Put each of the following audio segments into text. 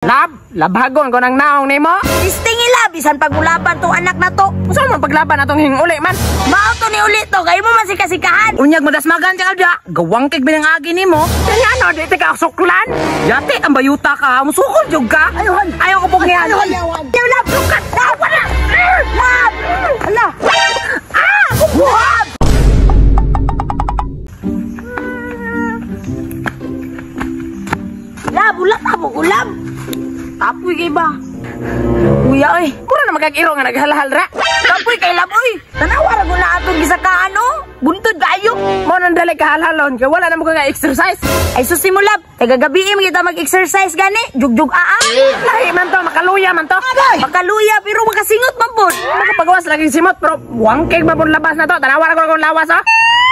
Lab, labhagon ko ng naong nimo. Istingi bisan pagulaban to anak na to. Usa man paglaban atong hinguli man. Mao to ni uli to, kay mo man sikasikahan. Unyag madasmagan ka dia. Gawang kig binang agi nimo. Kanya ano, di ka suklan. Yati ang bayuta ka, musukol jud ka. Ayaw ko pugyan. Ayaw lab, sukat. Wala. Lab. Ala. Lab. Lab, ulat ako, ulam. Tapoy kay ba? Kuya oy, pura na magag-iro nga naghalhal ra. Tapoy kay lab oy. Tanawara ko na atong gisakaan no. Buntod kayo. Mo nang dali kahalhalon kay wala na mo ka exercise. Ay susimulab, kay gagabi kita mag-exercise gani. Jugjug Lahi man to, makaluya man to. Makaluya pero makasingot man pud. Makapagawas lagi simot pero wangkeg man pud labas na to. Tanawara ko kung lawas ha.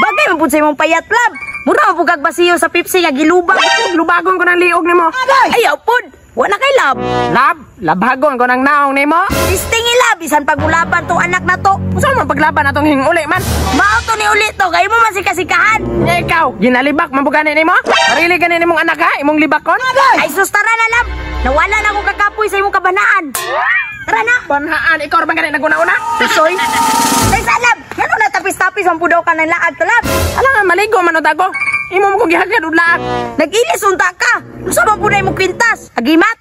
Bagay man pud sa imong payat lab. Mura mo pugag basiyo sa Pepsi nga gilubag. Lubagon ko ng liog nimo. Ayaw pud. Wala kay lab. Lab, labhagon ko ng naong nimo. Istingi lab, bisan pagulaban to anak na to. Usa man paglaban atong hinguli man. Mao to ni uli to, kay mo man sikasikahan. Nya ikaw, ginalibak man bugani nimo? Sarili gani nimong anak ha, imong libakon? Ay sus, tara na lab. Nawala na ako kakapoy sa imong kabanaan. Tara na. Banhaan, ikaw man gani naguna-una. Tusoy. Ay sa lab, yan na tapis-tapis man pudaw ka ng laag to lab. Alam maligo man ako. Imo mo kong gihagad udlaag. Nag-ilis unta ka. Usa man pud imong kwintas? Agimat.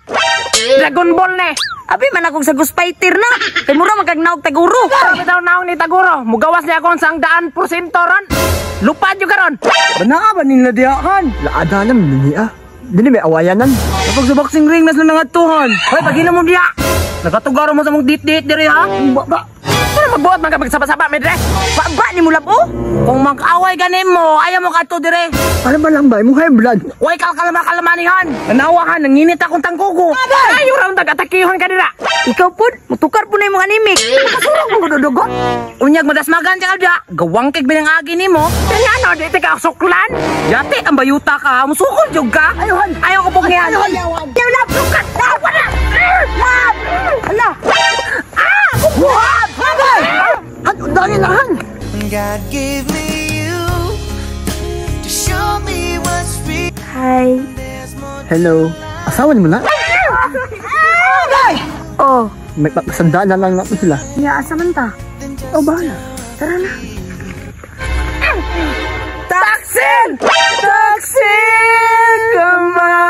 Dragon Ball ne. Abi man akong sa Fighter na. Kay mura magkagnaog taguro. Sabi daw naong ni Taguro, mugawas niya akong sang daan porsyento ron. Lupad yung karon. Banaa ba nila diyakan? Laada lang niya. Dili may awayanan. Kapag sa boxing ring nas lang nangatuhan. Hoy, pagina mo diya. Nakatugaro mo sa mong dit-dit diri ha. Ba. Ano magbuot man ka magsaba-saba medre? Ba ni mo labo? Kung mag-away ganin mo, ayaw mo kadto dire. Ano ba lang ba? Imong high blood. Way kalkalama-kalamanihan. Nanawahan, nanginit akong tangkuko. Ayaw raw taga-atakihon ka dira. Ikaw pud, mutukar po na imong animik. Makasurog mo gududugo. Unyag madasmagan ka dia. Gawang kig binang agi nimo. Kanya ano, di ka suklan. Yati ang bayuta ka, musukol jud ka. Ayaw ko pugyan. Ayaw lab, sukat. Wala. Lab. Ala. What? Ano dali nahan? God gave me you to show me what's real. Hi. Hello. Asawa mo na? Oh, May sandaan na lang sila. ya asa man ta? Oh, bahala. Tara na. Taksin! Taksin! Come on!